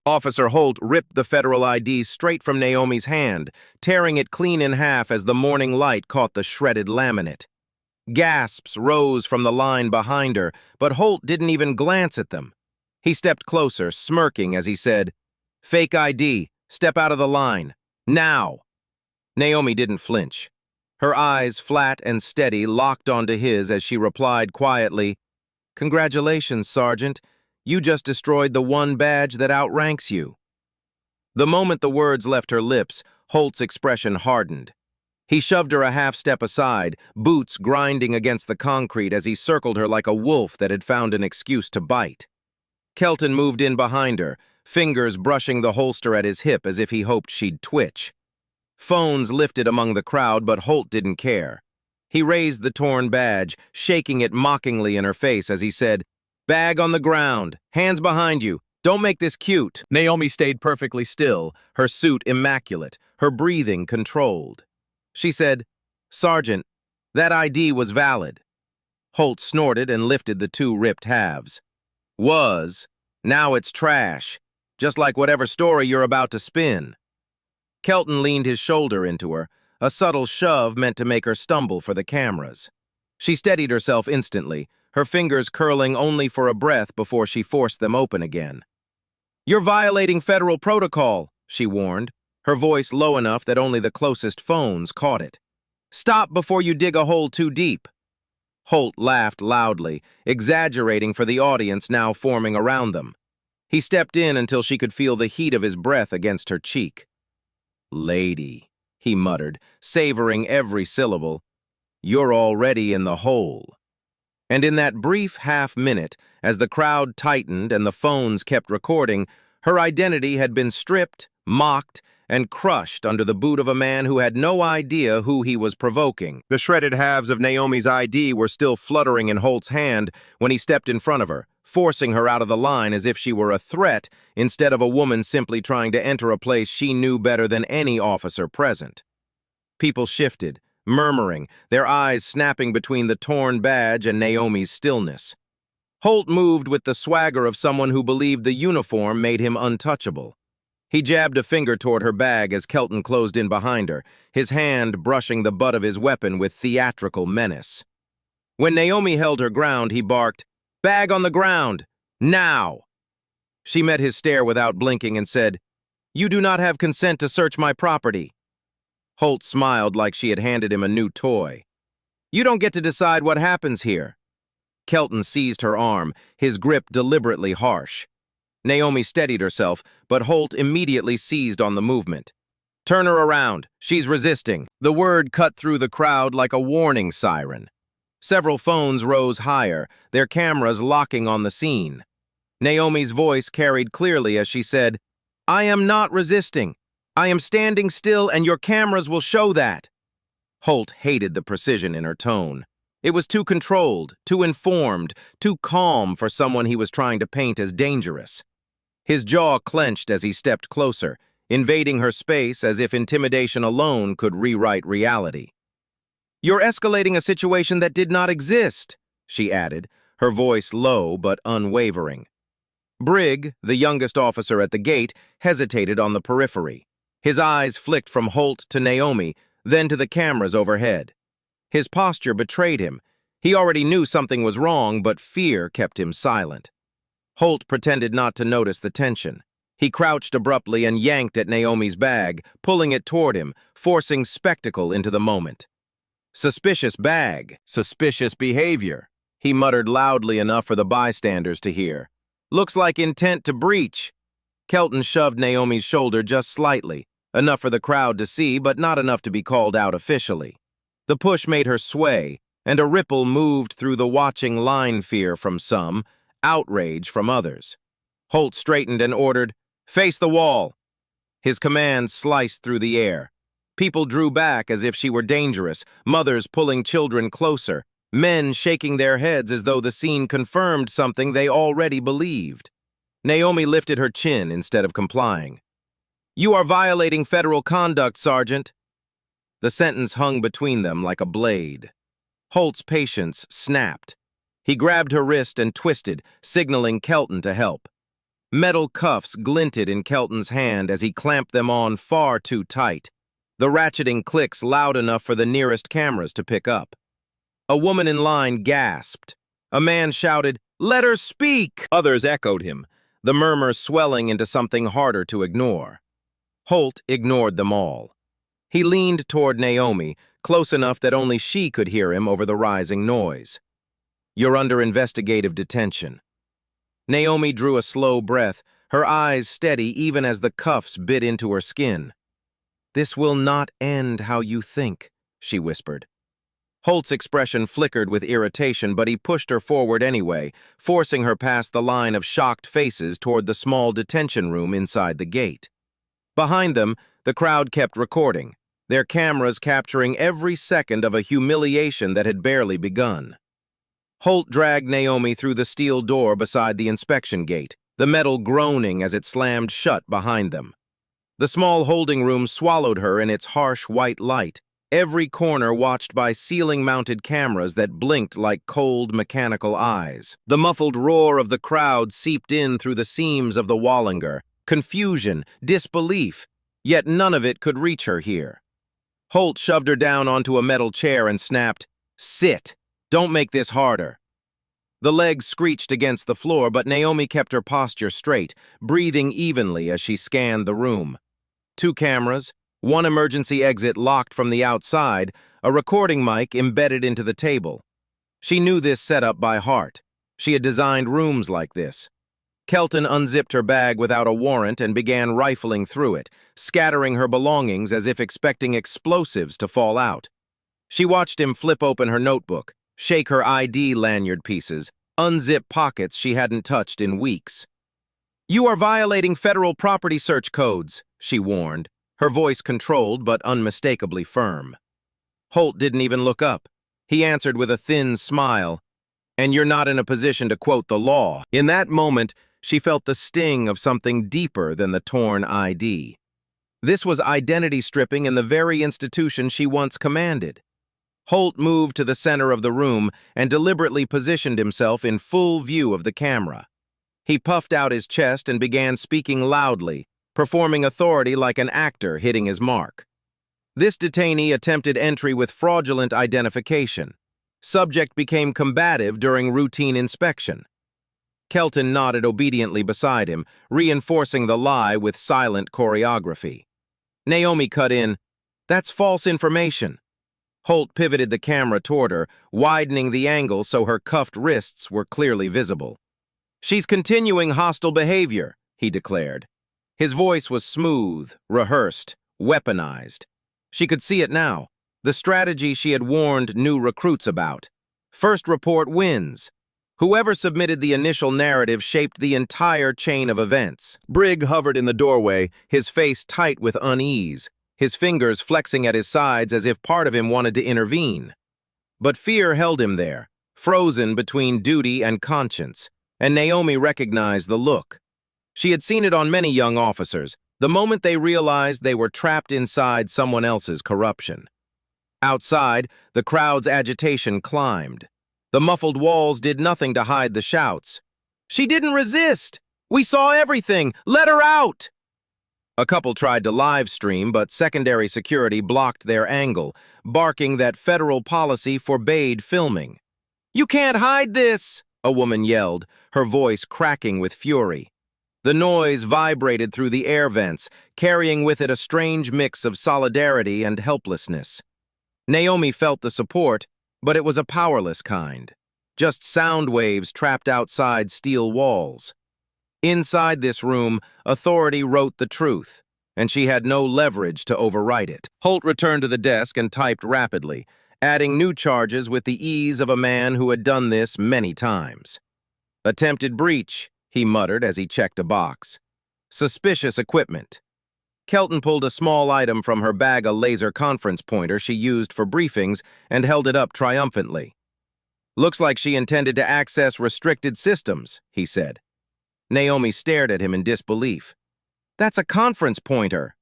Officer Holt ripped the federal ID straight from Naomi's hand, tearing it clean in half as the morning light caught the shredded laminate. Gasps rose from the line behind her, but Holt didn't even glance at them. He stepped closer, smirking as he said, "Fake ID, step out of the line. Now!" Naomi didn't flinch. Her eyes, flat and steady, locked onto his as she replied quietly, "Congratulations, Sergeant. You just destroyed the one badge that outranks you." The moment the words left her lips, Holt's expression hardened. He shoved her a half step aside, boots grinding against the concrete as he circled her like a wolf that had found an excuse to bite. Kelton moved in behind her, fingers brushing the holster at his hip as if he hoped she'd twitch. Phones lifted among the crowd, but Holt didn't care. He raised the torn badge, shaking it mockingly in her face as he said, "Bag on the ground, hands behind you, don't make this cute." Naomi stayed perfectly still, her suit immaculate, her breathing controlled. She said, "Sergeant, that ID was valid." Holt snorted and lifted the two ripped halves. "Was. Now it's trash, just like whatever story you're about to spin." Kelton leaned his shoulder into her, a subtle shove meant to make her stumble for the cameras. She steadied herself instantly, her fingers curling only for a breath before she forced them open again. "You're violating federal protocol," she warned, her voice low enough that only the closest phones caught it. "Stop before you dig a hole too deep." Holt laughed loudly, exaggerating for the audience now forming around them. He stepped in until she could feel the heat of his breath against her cheek. "Lady," he muttered, savoring every syllable, "you're already in the hole." And in that brief half-minute, as the crowd tightened and the phones kept recording, her identity had been stripped, mocked, and crushed under the boot of a man who had no idea who he was provoking. The shredded halves of Naomi's ID were still fluttering in Holt's hand when he stepped in front of her, forcing her out of the line as if she were a threat instead of a woman simply trying to enter a place she knew better than any officer present. People shifted, murmuring, their eyes snapping between the torn badge and Naomi's stillness. Holt moved with the swagger of someone who believed the uniform made him untouchable. He jabbed a finger toward her bag as Kelton closed in behind her, his hand brushing the butt of his weapon with theatrical menace. When Naomi held her ground, he barked, "Bag on the ground! Now!" She met his stare without blinking and said, "You do not have consent to search my property." Holt smiled like she had handed him a new toy. "You don't get to decide what happens here." Kelton seized her arm, his grip deliberately harsh. Naomi steadied herself, but Holt immediately seized on the movement. "Turn her around. She's resisting." The word cut through the crowd like a warning siren. Several phones rose higher, their cameras locking on the scene. Naomi's voice carried clearly as she said, "I am not resisting. I am standing still and your cameras will show that." Holt hated the precision in her tone. It was too controlled, too informed, too calm for someone he was trying to paint as dangerous. His jaw clenched as he stepped closer, invading her space as if intimidation alone could rewrite reality. "You're escalating a situation that did not exist," she added, her voice low but unwavering. Brigg, the youngest officer at the gate, hesitated on the periphery. His eyes flicked from Holt to Naomi, then to the cameras overhead. His posture betrayed him. He already knew something was wrong, but fear kept him silent. Holt pretended not to notice the tension. He crouched abruptly and yanked at Naomi's bag, pulling it toward him, forcing spectacle into the moment. "Suspicious bag, suspicious behavior," he muttered loudly enough for the bystanders to hear. "Looks like intent to breach." Kelton shoved Naomi's shoulder just slightly, enough for the crowd to see, but not enough to be called out officially. The push made her sway, and a ripple moved through the watching line, fear from some, outrage from others. Holt straightened and ordered, "Face the wall." His command sliced through the air. People drew back as if she were dangerous, mothers pulling children closer, men shaking their heads as though the scene confirmed something they already believed. Naomi lifted her chin instead of complying. "You are violating federal conduct, Sergeant." The sentence hung between them like a blade. Holt's patience snapped. He grabbed her wrist and twisted, signaling Kelton to help. Metal cuffs glinted in Kelton's hand as he clamped them on far too tight, the ratcheting clicks loud enough for the nearest cameras to pick up. A woman in line gasped. A man shouted, "Let her speak!" Others echoed him, the murmur swelling into something harder to ignore. Holt ignored them all. He leaned toward Naomi, close enough that only she could hear him over the rising noise. "You're under investigative detention." Naomi drew a slow breath, her eyes steady even as the cuffs bit into her skin. "This will not end how you think," she whispered. Holt's expression flickered with irritation, but he pushed her forward anyway, forcing her past the line of shocked faces toward the small detention room inside the gate. Behind them, the crowd kept recording, their cameras capturing every second of a humiliation that had barely begun. Holt dragged Naomi through the steel door beside the inspection gate, the metal groaning as it slammed shut behind them. The small holding room swallowed her in its harsh white light, every corner watched by ceiling-mounted cameras that blinked like cold, mechanical eyes. The muffled roar of the crowd seeped in through the seams of the Wallinger, confusion, disbelief, yet none of it could reach her here. Holt shoved her down onto a metal chair and snapped, "Sit! Don't make this harder." The legs screeched against the floor, but Naomi kept her posture straight, breathing evenly as she scanned the room. 2 cameras, 1 emergency exit locked from the outside, a recording mic embedded into the table. She knew this setup by heart. She had designed rooms like this. Kelton unzipped her bag without a warrant and began rifling through it, scattering her belongings as if expecting explosives to fall out. She watched him flip open her notebook, shake her ID lanyard pieces, unzip pockets she hadn't touched in weeks. "You are violating federal property search codes," she warned, her voice controlled but unmistakably firm. Holt didn't even look up. He answered with a thin smile, "And you're not in a position to quote the law." In that moment, she felt the sting of something deeper than the torn ID. This was identity stripping in the very institution she once commanded. Holt moved to the center of the room and deliberately positioned himself in full view of the camera. He puffed out his chest and began speaking loudly, performing authority like an actor hitting his mark. This detainee attempted entry with fraudulent identification. Subject became combative during routine inspection. Kelton nodded obediently beside him, reinforcing the lie with silent choreography. Naomi cut in, "That's false information." Holt pivoted the camera toward her, widening the angle so her cuffed wrists were clearly visible. "She's continuing hostile behavior," he declared. His voice was smooth, rehearsed, weaponized. She could see it now, the strategy she had warned new recruits about. First report wins. Whoever submitted the initial narrative shaped the entire chain of events. Brigg hovered in the doorway, his face tight with unease, his fingers flexing at his sides as if part of him wanted to intervene. But fear held him there, frozen between duty and conscience, and Naomi recognized the look. She had seen it on many young officers, the moment they realized they were trapped inside someone else's corruption. Outside, the crowd's agitation climbed. The muffled walls did nothing to hide the shouts. "She didn't resist! We saw everything! Let her out!" A couple tried to live stream, but secondary security blocked their angle, barking that federal policy forbade filming. "You can't hide this!" a woman yelled, her voice cracking with fury. The noise vibrated through the air vents, carrying with it a strange mix of solidarity and helplessness. Naomi felt the support, but it was a powerless kind. Just sound waves trapped outside steel walls. Inside this room, authority wrote the truth, and she had no leverage to overwrite it. Holt returned to the desk and typed rapidly, adding new charges with the ease of a man who had done this many times. "Attempted breach," he muttered as he checked a box. "Suspicious equipment." Kelton pulled a small item from her bag, a laser conference pointer she used for briefings, and held it up triumphantly. "Looks like she intended to access restricted systems," he said. Naomi stared at him in disbelief. "That's a conference pointer."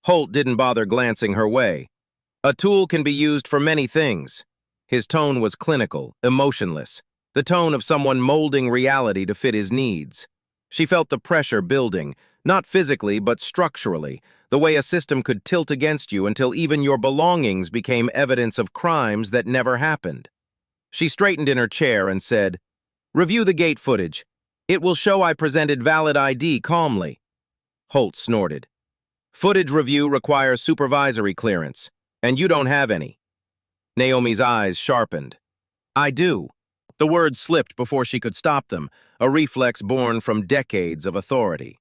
Holt didn't bother glancing her way. "A tool can be used for many things." His tone was clinical, emotionless, the tone of someone molding reality to fit his needs. She felt the pressure building, not physically but structurally, the way a system could tilt against you until even your belongings became evidence of crimes that never happened. She straightened in her chair and said, "Review the gate footage. It will show I presented valid ID calmly." Holt snorted. "Footage review requires supervisory clearance, and you don't have any." Naomi's eyes sharpened. "I do." The words slipped before she could stop them, a reflex born from decades of authority.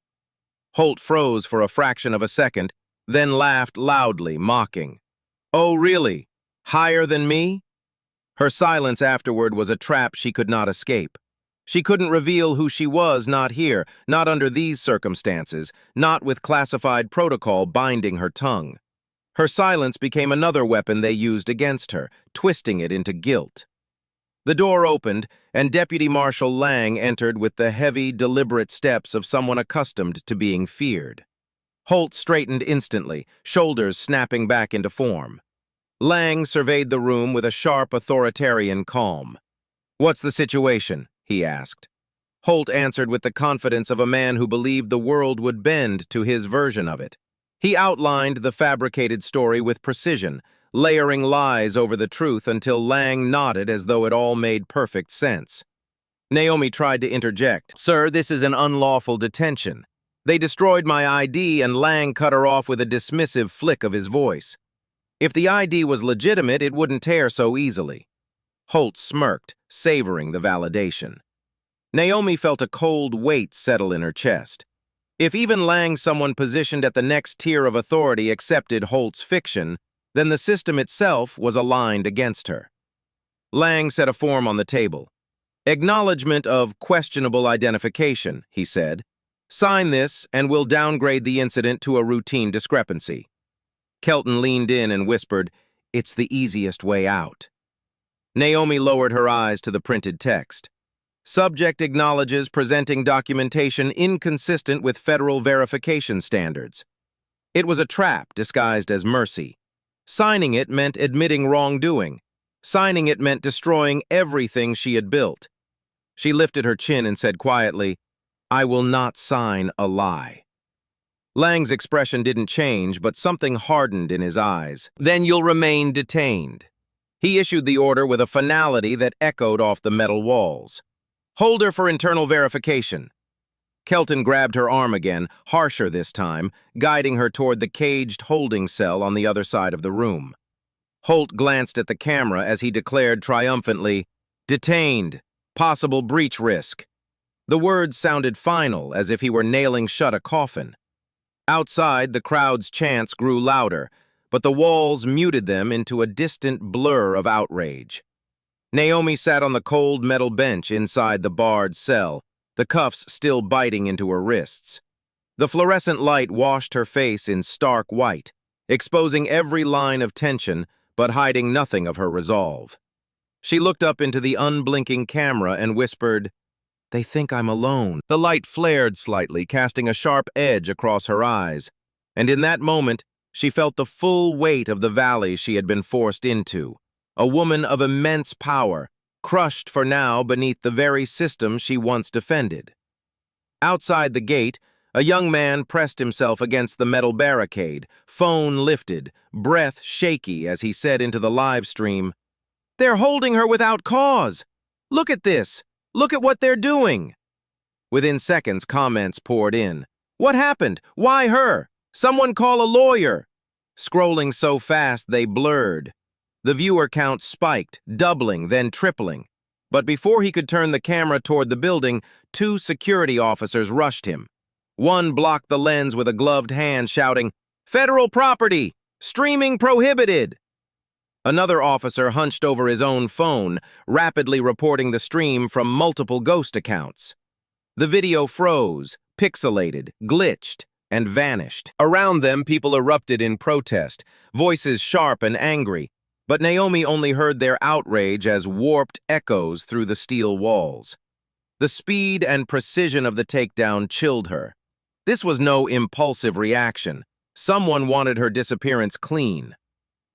Holt froze for a fraction of a second, then laughed loudly, mocking. "Oh, really? Higher than me?" Her silence afterward was a trap she could not escape. She couldn't reveal who she was, not here, not under these circumstances, not with classified protocol binding her tongue. Her silence became another weapon they used against her, twisting it into guilt. The door opened, and Deputy Marshal Lang entered with the heavy, deliberate steps of someone accustomed to being feared. Holt straightened instantly, shoulders snapping back into form. Lang surveyed the room with a sharp, authoritarian calm. "What's the situation?" he asked. Holt answered with the confidence of a man who believed the world would bend to his version of it. He outlined the fabricated story with precision, layering lies over the truth until Lang nodded as though it all made perfect sense. Naomi tried to interject. "Sir, this is an unlawful detention. They destroyed my ID," and Lang cut her off with a dismissive flick of his voice. If the ID was legitimate, it wouldn't tear so easily. Holt smirked, savoring the validation. Naomi felt a cold weight settle in her chest. If even Lang, someone positioned at the next tier of authority, accepted Holt's fiction, then the system itself was aligned against her. Lang set a form on the table. "Acknowledgement of questionable identification," he said. "Sign this, and we'll downgrade the incident to a routine discrepancy." Kelton leaned in and whispered, "It's the easiest way out." Naomi lowered her eyes to the printed text. "Subject acknowledges presenting documentation inconsistent with federal verification standards." It was a trap disguised as mercy. Signing it meant admitting wrongdoing. Signing it meant destroying everything she had built. She lifted her chin and said quietly, "I will not sign a lie." Lang's expression didn't change, but something hardened in his eyes. "Then you'll remain detained." He issued the order with a finality that echoed off the metal walls. "Hold her for internal verification." Kelton grabbed her arm again, harsher this time, guiding her toward the caged holding cell on the other side of the room. Holt glanced at the camera as he declared triumphantly, "Detained. Possible breach risk." The words sounded final, as if he were nailing shut a coffin. Outside, the crowd's chants grew louder, but the walls muted them into a distant blur of outrage. Naomi sat on the cold metal bench inside the barred cell, the cuffs still biting into her wrists. The fluorescent light washed her face in stark white, exposing every line of tension but hiding nothing of her resolve. She looked up into the unblinking camera and whispered, "They think I'm alone." The light flared slightly, casting a sharp edge across her eyes, and in that moment, she felt the full weight of the valley she had been forced into, a woman of immense power, crushed for now beneath the very system she once defended. Outside the gate, a young man pressed himself against the metal barricade, phone lifted, breath shaky as he said into the live stream, "They're holding her without cause! Look at this! Look at what they're doing!" Within seconds, comments poured in. "What happened? Why her? Someone call a lawyer!" Scrolling so fast they blurred. The viewer count spiked, doubling, then tripling. But before he could turn the camera toward the building, 2 security officers rushed him. One blocked the lens with a gloved hand, shouting, "Federal property! Streaming prohibited!" Another officer hunched over his own phone, rapidly reporting the stream from multiple ghost accounts. The video froze, pixelated, glitched, and vanished. Around them, people erupted in protest, voices sharp and angry, but Naomi only heard their outrage as warped echoes through the steel walls. The speed and precision of the takedown chilled her. This was no impulsive reaction. Someone wanted her disappearance clean.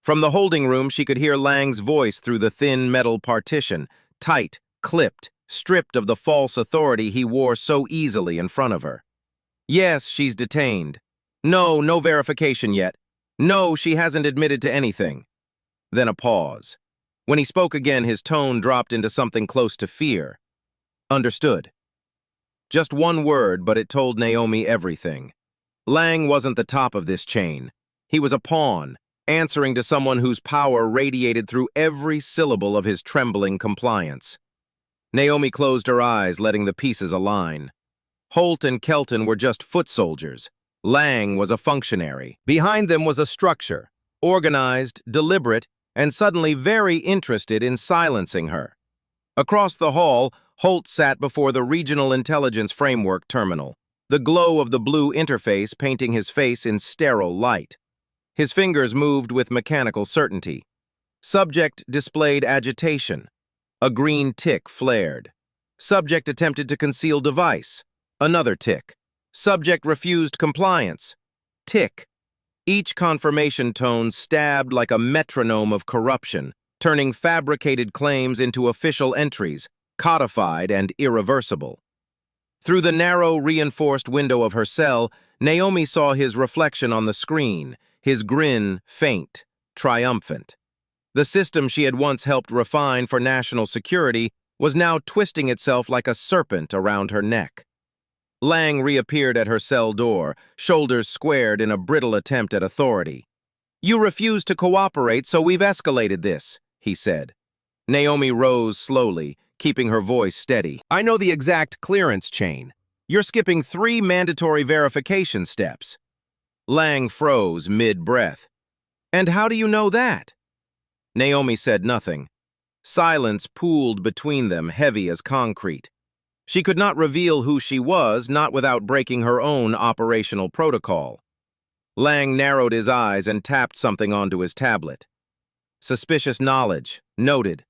From the holding room, she could hear Lang's voice through the thin metal partition, tight, clipped, stripped of the false authority he wore so easily in front of her. Yes, she's detained. No, no verification yet. No, she hasn't admitted to anything. Then a pause. When he spoke again, his tone dropped into something close to fear. Understood. Just one word, but it told Naomi everything. Lang wasn't the top of this chain. He was a pawn, answering to someone whose power radiated through every syllable of his trembling compliance. Naomi closed her eyes, letting the pieces align. Holt and Kelton were just foot soldiers. Lang was a functionary. Behind them was a structure, organized, deliberate, and suddenly very interested in silencing her. Across the hall, Holt sat before the Regional Intelligence Framework terminal, the glow of the blue interface painting his face in sterile light. His fingers moved with mechanical certainty. Subject displayed agitation. A green tick flared. Subject attempted to conceal device. Another tick. Subject refused compliance. Tick. Each confirmation tone stabbed like a metronome of corruption, turning fabricated claims into official entries, codified and irreversible. Through the narrow, reinforced window of her cell, Naomi saw his reflection on the screen, his grin faint, triumphant. The system she had once helped refine for national security was now twisting itself like a serpent around her neck. Lang reappeared at her cell door, shoulders squared in a brittle attempt at authority. "You refuse to cooperate, so we've escalated this," he said. Naomi rose slowly, keeping her voice steady. "I know the exact clearance chain. You're skipping 3 mandatory verification steps." Lang froze mid-breath. "And how do you know that?" Naomi said nothing. Silence pooled between them, heavy as concrete. She could not reveal who she was, not without breaking her own operational protocol. Lang narrowed his eyes and tapped something onto his tablet. Suspicious knowledge, noted.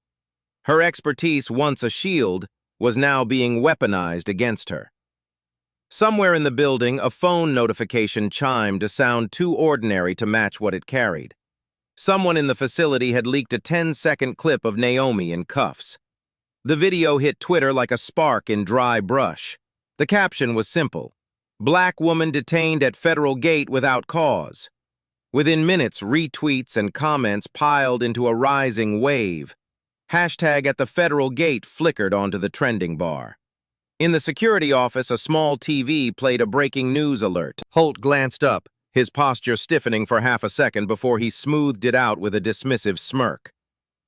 Her expertise, once a shield, was now being weaponized against her. Somewhere in the building, a phone notification chimed, a sound too ordinary to match what it carried. Someone in the facility had leaked a 10-second clip of Naomi in cuffs. The video hit Twitter like a spark in dry brush. The caption was simple: "Black woman detained at federal gate without cause." Within minutes, retweets and comments piled into a rising wave. Hashtag at the federal gate flickered onto the trending bar. In the security office, a small TV played a breaking news alert. Holt glanced up, his posture stiffening for half a second before he smoothed it out with a dismissive smirk.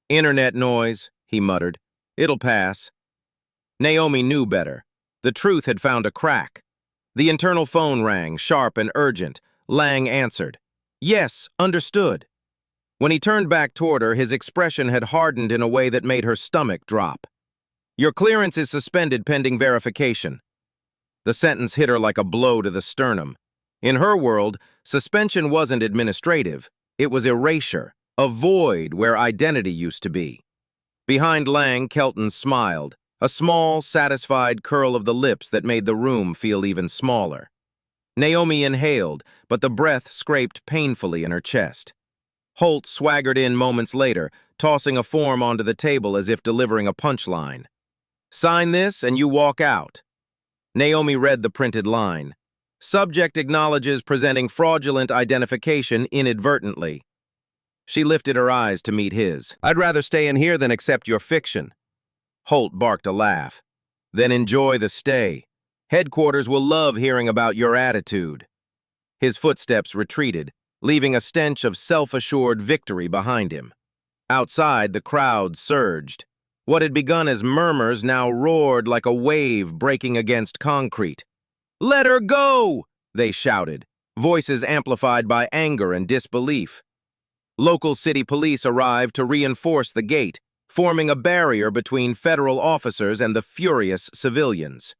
"Internet noise," he muttered. "It'll pass." Naomi knew better. The truth had found a crack. The internal phone rang, sharp and urgent. Lang answered. "Yes, understood." When he turned back toward her, his expression had hardened in a way that made her stomach drop. "Your clearance is suspended pending verification." The sentence hit her like a blow to the sternum. In her world, suspension wasn't administrative. It was erasure, a void where identity used to be. Behind Lang, Kelton smiled, a small, satisfied curl of the lips that made the room feel even smaller. Naomi inhaled, but the breath scraped painfully in her chest. Holt swaggered in moments later, tossing a form onto the table as if delivering a punchline. "Sign this and you walk out." Naomi read the printed line. "Subject acknowledges presenting fraudulent identification inadvertently." She lifted her eyes to meet his. "I'd rather stay in here than accept your fiction." Holt barked a laugh. "Then enjoy the stay. Headquarters will love hearing about your attitude." His footsteps retreated, leaving a stench of self-assured victory behind him. Outside, the crowd surged. What had begun as murmurs now roared like a wave breaking against concrete. "Let her go!" they shouted, voices amplified by anger and disbelief. Local city police arrived to reinforce the gate, forming a barrier between federal officers and the furious civilians.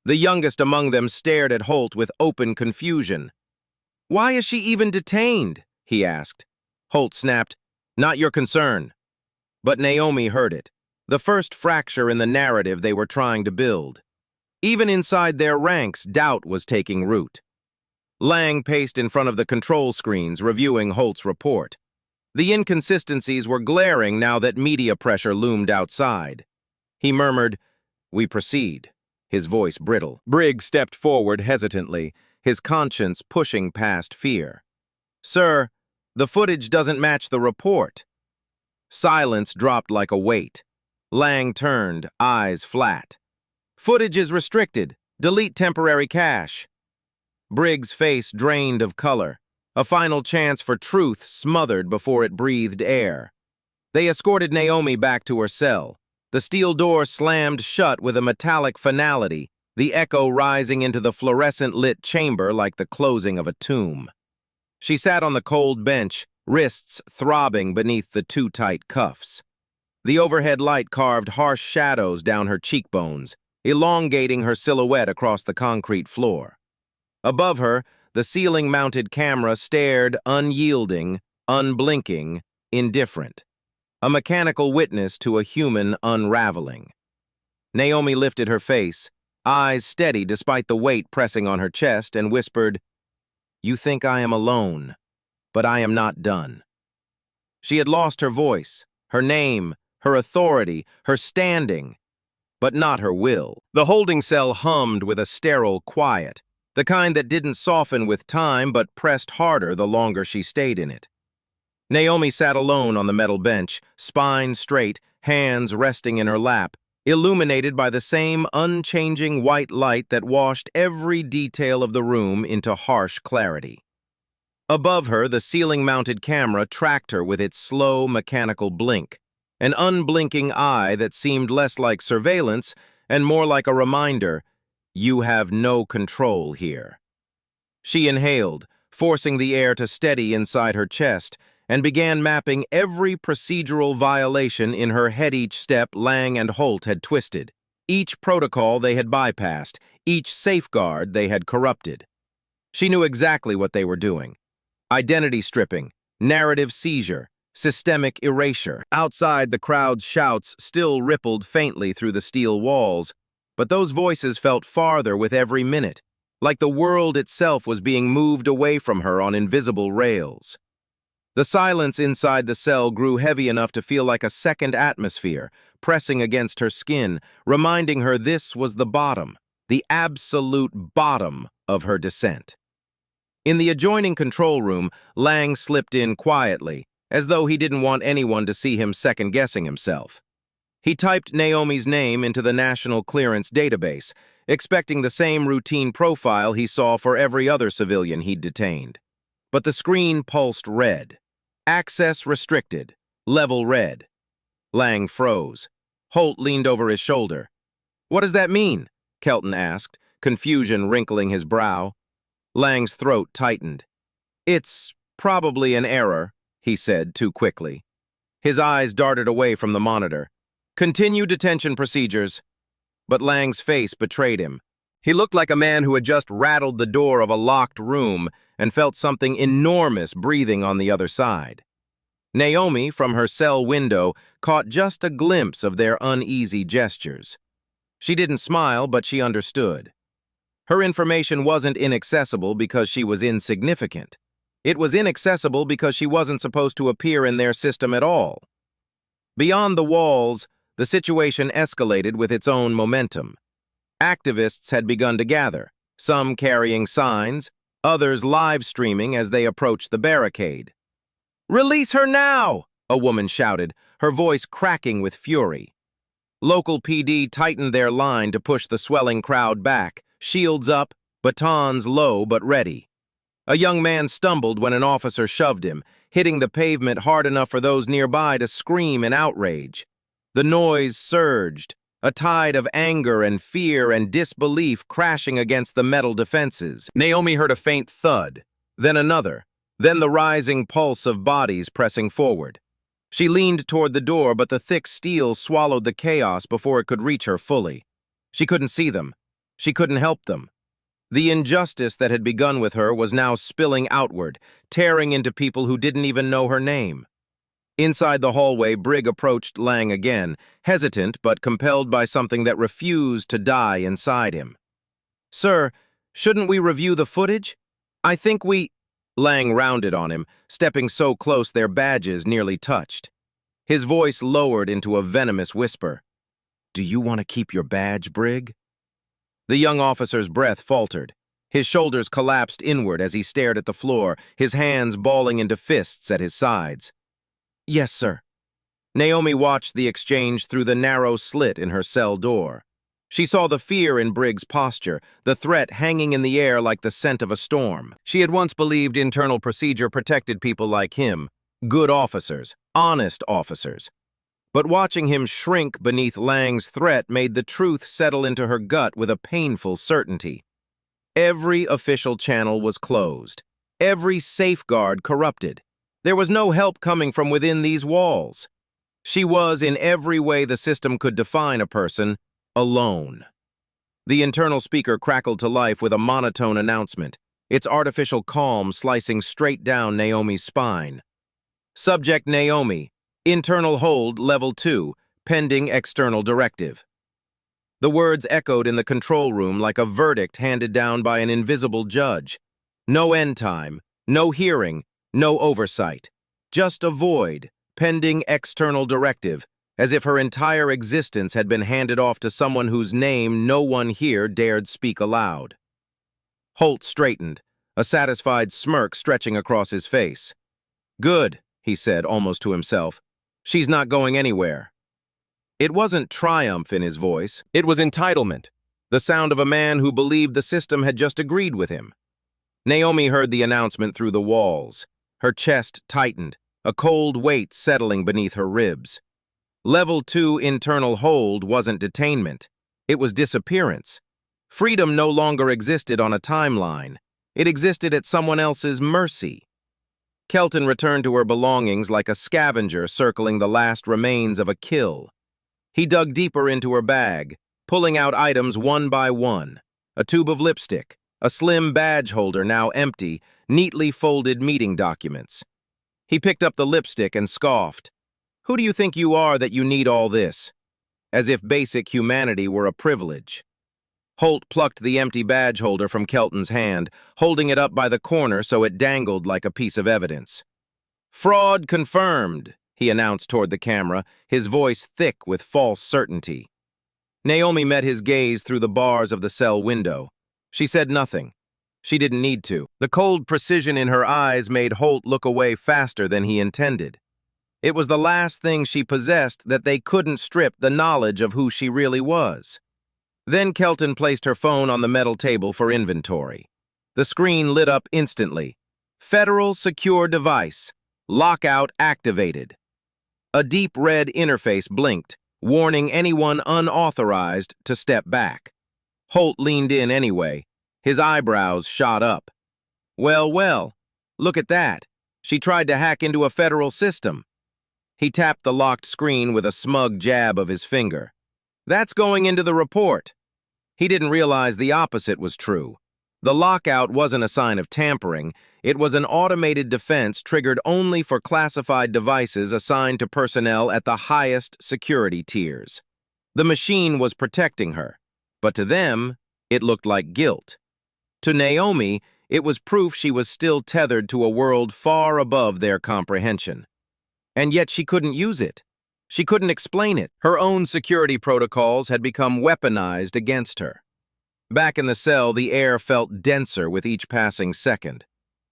The youngest among them stared at Holt with open confusion. "Why is she even detained?" he asked. Holt snapped, "Not your concern." But Naomi heard it, the first fracture in the narrative they were trying to build. Even inside their ranks, doubt was taking root. Lang paced in front of the control screens, reviewing Holt's report. The inconsistencies were glaring now that media pressure loomed outside. He murmured, We proceed, his voice brittle. Briggs stepped forward hesitantly, his conscience pushing past fear. Sir, the footage doesn't match the report. Silence dropped like a weight. Lang turned, eyes flat. Footage is restricted. Delete temporary cache. Briggs' face drained of color, a final chance for truth smothered before it breathed air. They escorted Naomi back to her cell. The steel door slammed shut with a metallic finality, the echo rising into the fluorescent-lit chamber like the closing of a tomb. She sat on the cold bench, wrists throbbing beneath the too tight cuffs. The overhead light carved harsh shadows down her cheekbones, elongating her silhouette across the concrete floor. Above her, the ceiling-mounted camera stared unyielding, unblinking, indifferent. A mechanical witness to a human unraveling. Naomi lifted her face, eyes steady despite the weight pressing on her chest, and whispered, "You think I am alone, but I am not done." She had lost her voice, her name, her authority, her standing, but not her will. The holding cell hummed with a sterile quiet, the kind that didn't soften with time but pressed harder the longer she stayed in it. Naomi sat alone on the metal bench, spine straight, hands resting in her lap, illuminated by the same unchanging white light that washed every detail of the room into harsh clarity. Above her, the ceiling-mounted camera tracked her with its slow, mechanical blink, an unblinking eye that seemed less like surveillance and more like a reminder, you have no control here. She inhaled, forcing the air to steady inside her chest, and began mapping every procedural violation in her head. Each step Lang and Holt had twisted, each protocol they had bypassed, each safeguard they had corrupted. She knew exactly what they were doing. Identity stripping, narrative seizure, systemic erasure. Outside, the crowd's shouts still rippled faintly through the steel walls, but those voices felt farther with every minute, like the world itself was being moved away from her on invisible rails. The silence inside the cell grew heavy enough to feel like a second atmosphere, pressing against her skin, reminding her this was the bottom, the absolute bottom of her descent. In the adjoining control room, Lang slipped in quietly, as though he didn't want anyone to see him second-guessing himself. He typed Naomi's name into the National Clearance database, expecting the same routine profile he saw for every other civilian he'd detained. But the screen pulsed red. Access restricted. Level red. Lang froze. Holt leaned over his shoulder. "What does that mean?" Kelton asked, confusion wrinkling his brow. Lang's throat tightened. "It's probably an error," he said too quickly. His eyes darted away from the monitor. "Continue detention procedures." But Lang's face betrayed him. He looked like a man who had just rattled the door of a locked room and felt something enormous breathing on the other side. Naomi, from her cell window, caught just a glimpse of their uneasy gestures. She didn't smile, but she understood. Her information wasn't inaccessible because she was insignificant. It was inaccessible because she wasn't supposed to appear in their system at all. Beyond the walls, the situation escalated with its own momentum. Activists had begun to gather, some carrying signs, others live streaming as they approached the barricade. "Release her now!" a woman shouted, her voice cracking with fury. Local PD tightened their line to push the swelling crowd back, shields up, batons low but ready. A young man stumbled when an officer shoved him, hitting the pavement hard enough for those nearby to scream in outrage. The noise surged, a tide of anger and fear and disbelief crashing against the metal defenses. Naomi heard a faint thud, then another, then the rising pulse of bodies pressing forward. She leaned toward the door, but the thick steel swallowed the chaos before it could reach her fully. She couldn't see them. She couldn't help them. The injustice that had begun with her was now spilling outward, tearing into people who didn't even know her name. Inside the hallway, Brigg approached Lang again, hesitant but compelled by something that refused to die inside him. "Sir, shouldn't we review the footage? I think we—" Lang rounded on him, stepping so close their badges nearly touched. His voice lowered into a venomous whisper. "Do you want to keep your badge, Brig?" The young officer's breath faltered. His shoulders collapsed inward as he stared at the floor, his hands balling into fists at his sides. "Yes, sir." Naomi watched the exchange through the narrow slit in her cell door. She saw the fear in Briggs' posture, the threat hanging in the air like the scent of a storm. She had once believed internal procedure protected people like him, good officers, honest officers. But watching him shrink beneath Lang's threat made the truth settle into her gut with a painful certainty. Every official channel was closed, every safeguard corrupted. There was no help coming from within these walls. She was, in every way the system could define a person, alone. The internal speaker crackled to life with a monotone announcement, its artificial calm slicing straight down Naomi's spine. Subject Naomi, internal hold level 2, pending external directive. The words echoed in the control room like a verdict handed down by an invisible judge. No end time, no hearing, no oversight. Just a void, pending external directive, as if her entire existence had been handed off to someone whose name no one here dared speak aloud. Holt straightened, a satisfied smirk stretching across his face. "Good," he said almost to himself. "She's not going anywhere." It wasn't triumph in his voice, it was entitlement, the sound of a man who believed the system had just agreed with him. Naomi heard the announcement through the walls. Her chest tightened, a cold weight settling beneath her ribs. Level 2 internal hold wasn't detainment. It was disappearance. Freedom no longer existed on a timeline. It existed at someone else's mercy. Kelton returned to her belongings like a scavenger circling the last remains of a kill. He dug deeper into her bag, pulling out items one by one. A tube of lipstick, a slim badge holder now empty, neatly folded meeting documents. He picked up the lipstick and scoffed. "Who do you think you are that you need all this?" As if basic humanity were a privilege. Holt plucked the empty badge holder from Kelton's hand, holding it up by the corner so it dangled like a piece of evidence. "Fraud confirmed," he announced toward the camera, his voice thick with false certainty. Naomi met his gaze through the bars of the cell window. She said nothing. She didn't need to. The cold precision in her eyes made Holt look away faster than he intended. It was the last thing she possessed that they couldn't strip the knowledge of who she really was. Then Kelton placed her phone on the metal table for inventory. The screen lit up instantly. "Federal Secure Device. Lockout activated." A deep red interface blinked, warning anyone unauthorized to step back. Holt leaned in anyway. His eyebrows shot up. Well, well, look at that. She tried to hack into a federal system." He tapped the locked screen with a smug jab of his finger. "That's going into the report." He didn't realize the opposite was true. The lockout wasn't a sign of tampering. It was an automated defense triggered only for classified devices assigned to personnel at the highest security tiers. The machine was protecting her, but to them, it looked like guilt. To Naomi, it was proof she was still tethered to a world far above their comprehension. And yet she couldn't use it. She couldn't explain it. Her own security protocols had become weaponized against her. Back in the cell, the air felt denser with each passing second.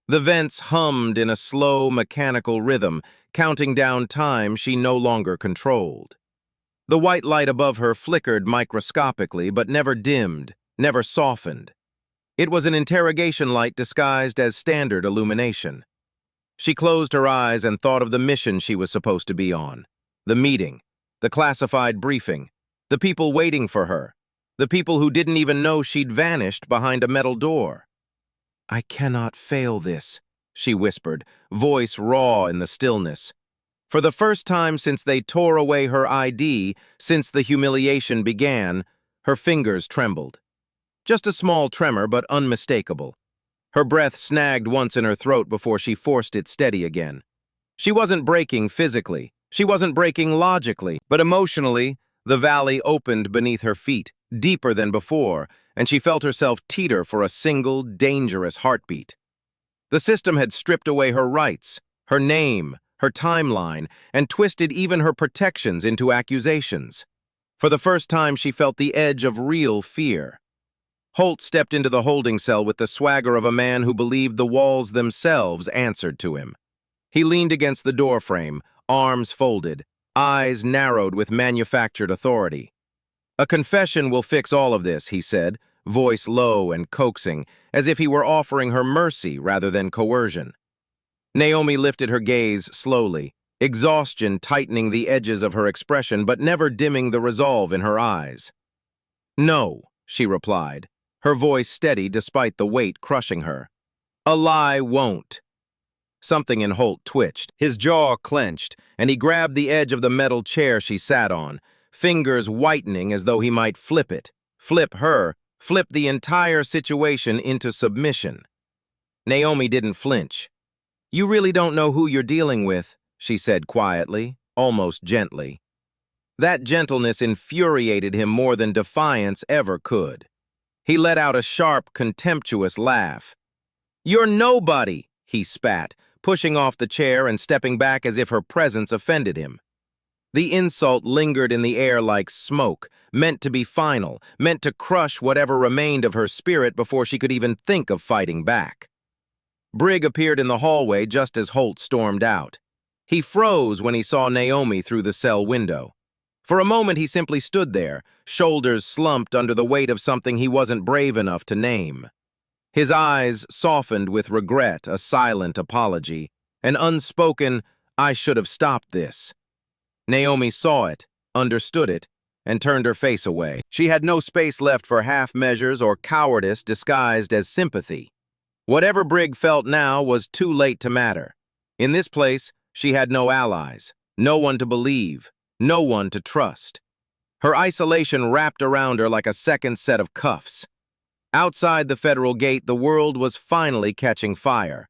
The vents hummed in a slow, mechanical rhythm, counting down time she no longer controlled. The white light above her flickered microscopically, but never dimmed, never softened. It was an interrogation light disguised as standard illumination. She closed her eyes and thought of the mission she was supposed to be on. The meeting, the classified briefing, the people waiting for her, the people who didn't even know she'd vanished behind a metal door. "I cannot fail this," she whispered, voice raw in the stillness. For the first time since they tore away her ID, since the humiliation began, her fingers trembled. Just a small tremor, but unmistakable. Her breath snagged once in her throat before she forced it steady again. She wasn't breaking physically. She wasn't breaking logically, but emotionally, the valley opened beneath her feet, deeper than before, and she felt herself teeter for a single, dangerous heartbeat. The system had stripped away her rights, her name, her timeline, and twisted even her protections into accusations. For the first time, she felt the edge of real fear. Holt stepped into the holding cell with the swagger of a man who believed the walls themselves answered to him. He leaned against the doorframe, arms folded, eyes narrowed with manufactured authority. "A confession will fix all of this," he said, voice low and coaxing, as if he were offering her mercy rather than coercion. Naomi lifted her gaze slowly, exhaustion tightening the edges of her expression but never dimming the resolve in her eyes. "No," she replied, her voice steady despite the weight crushing her. "A lie won't." Something in Holt twitched. His jaw clenched, and he grabbed the edge of the metal chair she sat on, fingers whitening as though he might flip it, flip her, flip the entire situation into submission. Naomi didn't flinch. "You really don't know who you're dealing with," she said quietly, almost gently. That gentleness infuriated him more than defiance ever could. He let out a sharp, contemptuous laugh. "You're nobody," he spat, pushing off the chair and stepping back as if her presence offended him. The insult lingered in the air like smoke, meant to be final, meant to crush whatever remained of her spirit before she could even think of fighting back. Brigg appeared in the hallway just as Holt stormed out. He froze when he saw Naomi through the cell window. For a moment he simply stood there, shoulders slumped under the weight of something he wasn't brave enough to name. His eyes softened with regret, a silent apology, an unspoken, "I should have stopped this." Naomi saw it, understood it, and turned her face away. She had no space left for half measures or cowardice disguised as sympathy. Whatever Brigg felt now was too late to matter. In this place, she had no allies, no one to believe, no one to trust. Her isolation wrapped around her like a second set of cuffs. Outside the federal gate, the world was finally catching fire.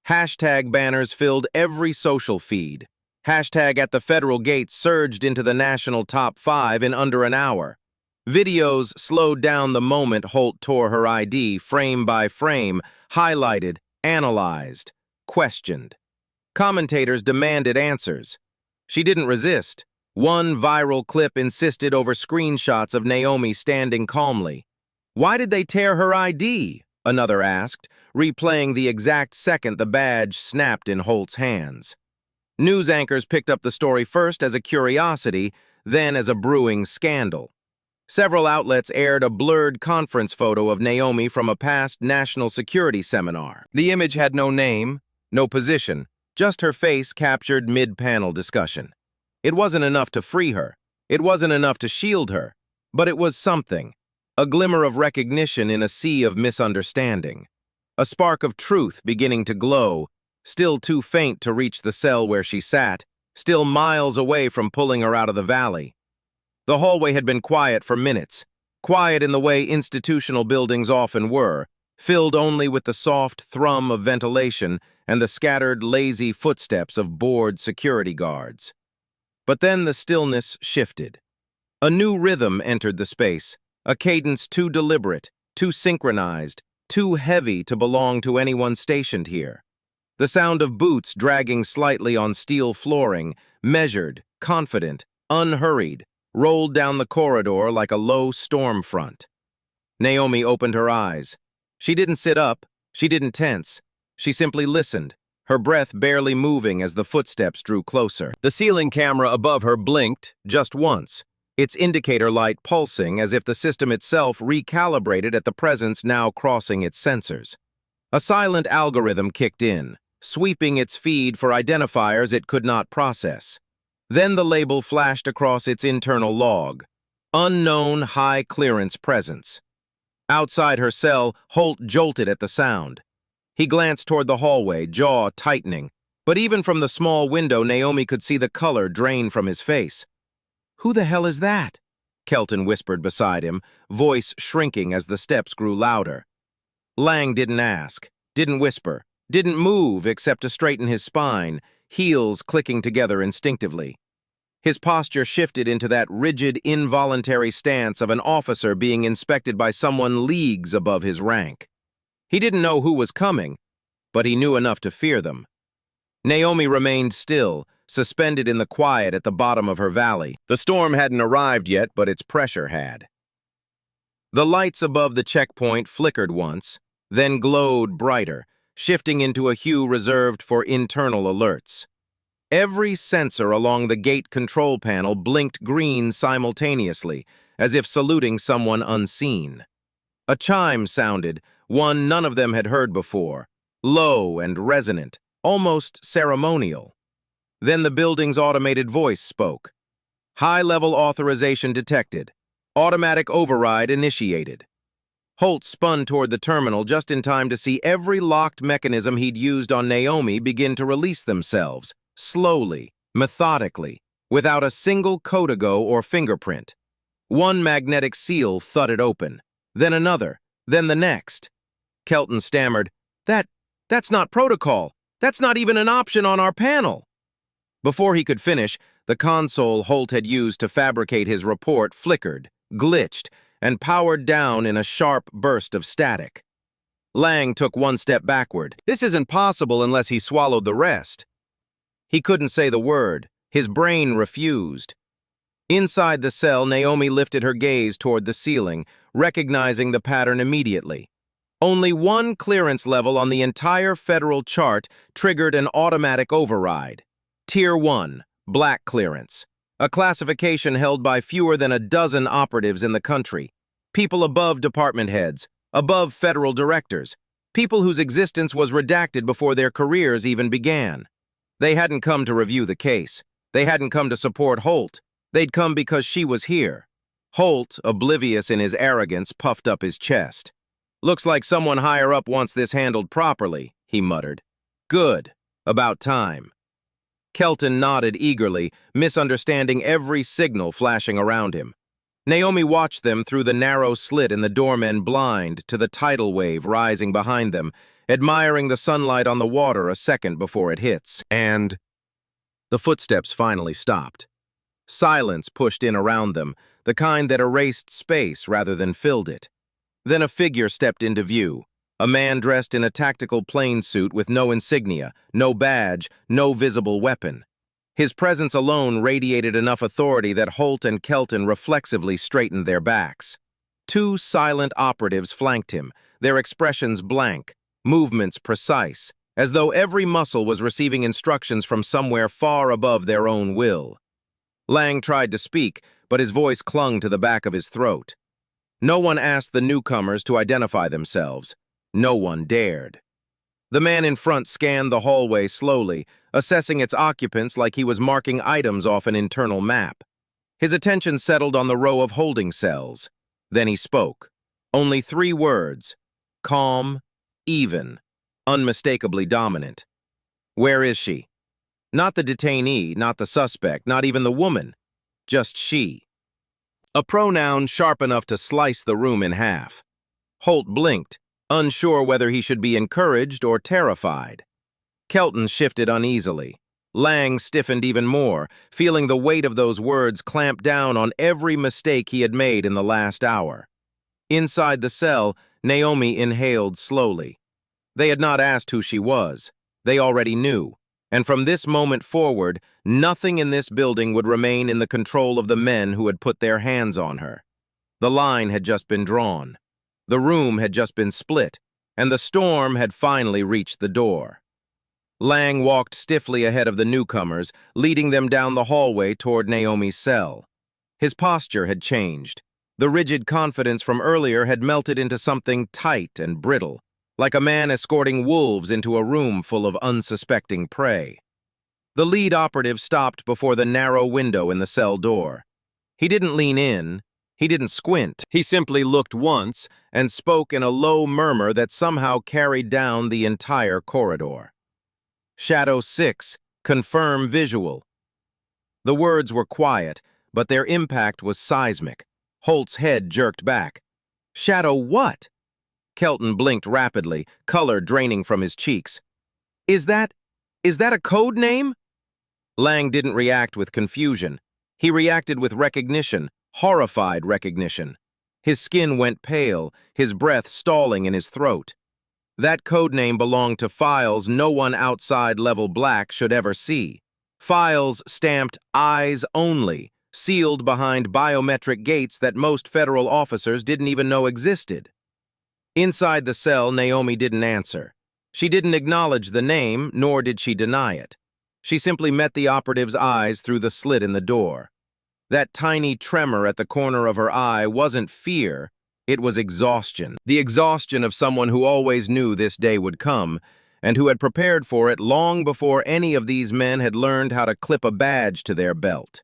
Hashtag banners filled every social feed. Hashtag at the federal gate surged into the national top 5 in under an hour. Videos slowed down the moment Holt tore her ID frame by frame, highlighted, analyzed, questioned. Commentators demanded answers. She didn't resist. One viral clip insisted over screenshots of Naomi standing calmly. "Why did they tear her ID?" another asked, replaying the exact second the badge snapped in Holt's hands. News anchors picked up the story first as a curiosity, then as a brewing scandal. Several outlets aired a blurred conference photo of Naomi from a past national security seminar. The image had no name, no position, just her face captured mid-panel discussion. It wasn't enough to free her. It wasn't enough to shield her. But it was something. A glimmer of recognition in a sea of misunderstanding. A spark of truth beginning to glow, still too faint to reach the cell where she sat, still miles away from pulling her out of the valley. The hallway had been quiet for minutes, quiet in the way institutional buildings often were, filled only with the soft thrum of ventilation and the scattered, lazy footsteps of bored security guards. But then the stillness shifted. A new rhythm entered the space, a cadence too deliberate, too synchronized, too heavy to belong to anyone stationed here. The sound of boots dragging slightly on steel flooring, measured, confident, unhurried, rolled down the corridor like a low storm front. Naomi opened her eyes. She didn't sit up, she didn't tense. She simply listened, her breath barely moving as the footsteps drew closer. The ceiling camera above her blinked just once, its indicator light pulsing as if the system itself recalibrated at the presence now crossing its sensors. A silent algorithm kicked in, sweeping its feed for identifiers it could not process. Then the label flashed across its internal log. Unknown high-clearance presence. Outside her cell, Holt jolted at the sound. He glanced toward the hallway, jaw tightening, but even from the small window Naomi could see the color drain from his face. "Who the hell is that?" Kelton whispered beside him, voice shrinking as the steps grew louder. Lang didn't ask, didn't whisper, didn't move except to straighten his spine, heels clicking together instinctively. His posture shifted into that rigid, involuntary stance of an officer being inspected by someone leagues above his rank. He didn't know who was coming, but he knew enough to fear them. Naomi remained still, suspended in the quiet at the bottom of her valley. The storm hadn't arrived yet, but its pressure had. The lights above the checkpoint flickered once, then glowed brighter, shifting into a hue reserved for internal alerts. Every sensor along the gate control panel blinked green simultaneously, as if saluting someone unseen. A chime sounded, one none of them had heard before, low and resonant, almost ceremonial. Then the building's automated voice spoke. High-level authorization detected. Automatic override initiated. Holt spun toward the terminal just in time to see every locked mechanism he'd used on Naomi begin to release themselves, slowly, methodically, without a single código or fingerprint. One magnetic seal thudded open, then another, then the next. Kelton stammered, That's not protocol. That's not even an option on our panel." Before he could finish, the console Holt had used to fabricate his report flickered, glitched, and powered down in a sharp burst of static. Lang took one step backward. This isn't possible unless he swallowed the rest. He couldn't say the word. His brain refused. Inside the cell, Naomi lifted her gaze toward the ceiling, recognizing the pattern immediately. Only one clearance level on the entire federal chart triggered an automatic override. Tier 1, black clearance, a classification held by fewer than a dozen operatives in the country, people above department heads, above federal directors, people whose existence was redacted before their careers even began. They hadn't come to review the case. They hadn't come to support Holt. They'd come because she was here. Holt, oblivious in his arrogance, puffed up his chest. "Looks like someone higher up wants this handled properly," he muttered. "Good. About time." Kelton nodded eagerly, misunderstanding every signal flashing around him. Naomi watched them through the narrow slit in the doorman blind to the tidal wave rising behind them, admiring the sunlight on the water a second before it hits. And the footsteps finally stopped. Silence pushed in around them, the kind that erased space rather than filled it. Then a figure stepped into view, a man dressed in a tactical plain suit with no insignia, no badge, no visible weapon. His presence alone radiated enough authority that Holt and Kelton reflexively straightened their backs. Two silent operatives flanked him, their expressions blank, movements precise, as though every muscle was receiving instructions from somewhere far above their own will. Lang tried to speak, but his voice clung to the back of his throat. No one asked the newcomers to identify themselves. No one dared. The man in front scanned the hallway slowly, assessing its occupants like he was marking items off an internal map. His attention settled on the row of holding cells. Then he spoke. Only 3 words. Calm, even, unmistakably dominant. "Where is she?" Not the detainee, not the suspect, not even the woman. Just she. A pronoun sharp enough to slice the room in half. Holt blinked, unsure whether he should be encouraged or terrified. Kelton shifted uneasily. Lang stiffened even more, feeling the weight of those words clamp down on every mistake he had made in the last hour. Inside the cell, Naomi inhaled slowly. They had not asked who she was. They already knew. And from this moment forward, nothing in this building would remain in the control of the men who had put their hands on her. The line had just been drawn. The room had just been split, and the storm had finally reached the door. Lang walked stiffly ahead of the newcomers, leading them down the hallway toward Naomi's cell. His posture had changed. The rigid confidence from earlier had melted into something tight and brittle, like a man escorting wolves into a room full of unsuspecting prey. The lead operative stopped before the narrow window in the cell door. He didn't lean in. He didn't squint. He simply looked once and spoke in a low murmur that somehow carried down the entire corridor. "Shadow 6, confirm visual." The words were quiet, but their impact was seismic. Holt's head jerked back. "Shadow what?" Kelton blinked rapidly, color draining from his cheeks. Is that a code name?" Lang didn't react with confusion. He reacted with recognition, horrified recognition. His skin went pale, his breath stalling in his throat. That code name belonged to files no one outside Level Black should ever see. Files stamped "Eyes Only," sealed behind biometric gates that most federal officers didn't even know existed. Inside the cell, Naomi didn't answer. She didn't acknowledge the name, nor did she deny it. She simply met the operative's eyes through the slit in the door. That tiny tremor at the corner of her eye wasn't fear, it was exhaustion. The exhaustion of someone who always knew this day would come, and who had prepared for it long before any of these men had learned how to clip a badge to their belt.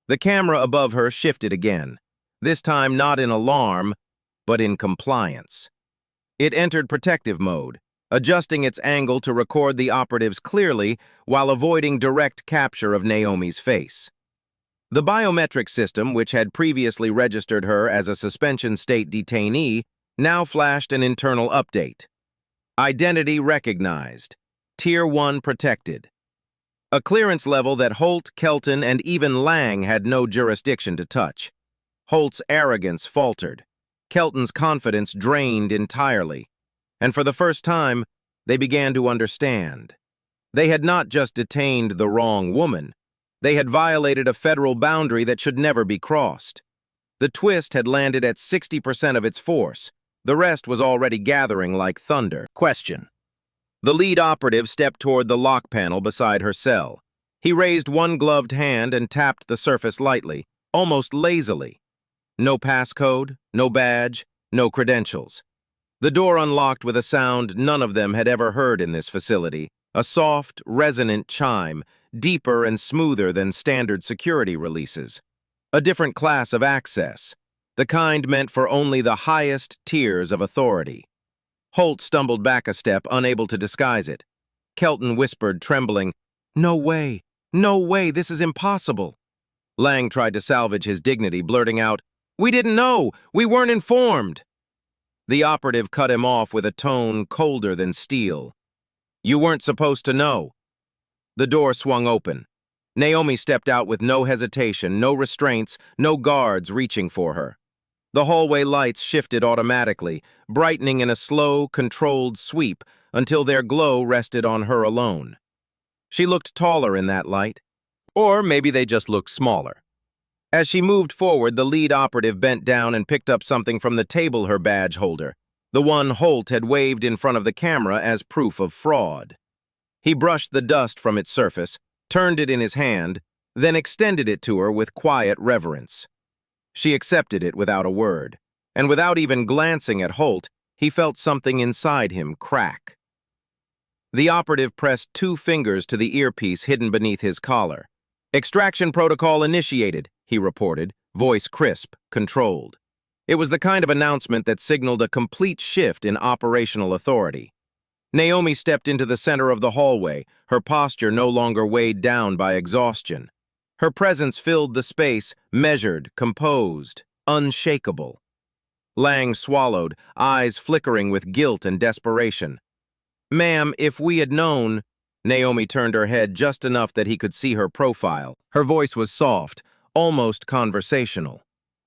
The camera above her shifted again, this time not in alarm, but in compliance. It entered protective mode, adjusting its angle to record the operatives clearly while avoiding direct capture of Naomi's face. The biometric system, which had previously registered her as a suspension state detainee, now flashed an internal update. Identity recognized. Tier 1 protected. A clearance level that Holt, Kelton, and even Lang had no jurisdiction to touch. Holt's arrogance faltered. Kelton's confidence drained entirely. And for the first time, they began to understand. They had not just detained the wrong woman. They had violated a federal boundary that should never be crossed. The twist had landed at 60% of its force. The rest was already gathering like thunder. Question. The lead operative stepped toward the lock panel beside her cell. He raised one gloved hand and tapped the surface lightly, almost lazily. No passcode, no badge, no credentials. The door unlocked with a sound none of them had ever heard in this facility, a soft, resonant chime, deeper and smoother than standard security releases. A different class of access, the kind meant for only the highest tiers of authority. Holt stumbled back a step, unable to disguise it. Kelton whispered, trembling, "No way, no way, this is impossible." Lang tried to salvage his dignity, blurting out, "We didn't know, we weren't informed." The operative cut him off with a tone colder than steel. "You weren't supposed to know." The door swung open. Naomi stepped out with no hesitation, no restraints, no guards reaching for her. The hallway lights shifted automatically, brightening in a slow, controlled sweep until their glow rested on her alone. She looked taller in that light. Or maybe they just looked smaller. As she moved forward, the lead operative bent down and picked up something from the table, her badge holder, the one Holt had waved in front of the camera as proof of fraud. He brushed the dust from its surface, turned it in his hand, then extended it to her with quiet reverence. She accepted it without a word, and without even glancing at Holt, he felt something inside him crack. The operative pressed 2 fingers to the earpiece hidden beneath his collar. "Extraction protocol initiated," he reported, voice crisp, controlled. It was the kind of announcement that signaled a complete shift in operational authority. Naomi stepped into the center of the hallway, her posture no longer weighed down by exhaustion. Her presence filled the space, measured, composed, unshakable. Lang swallowed, eyes flickering with guilt and desperation. "Ma'am, if we had known—" Naomi turned her head just enough that he could see her profile. Her voice was soft, almost conversational.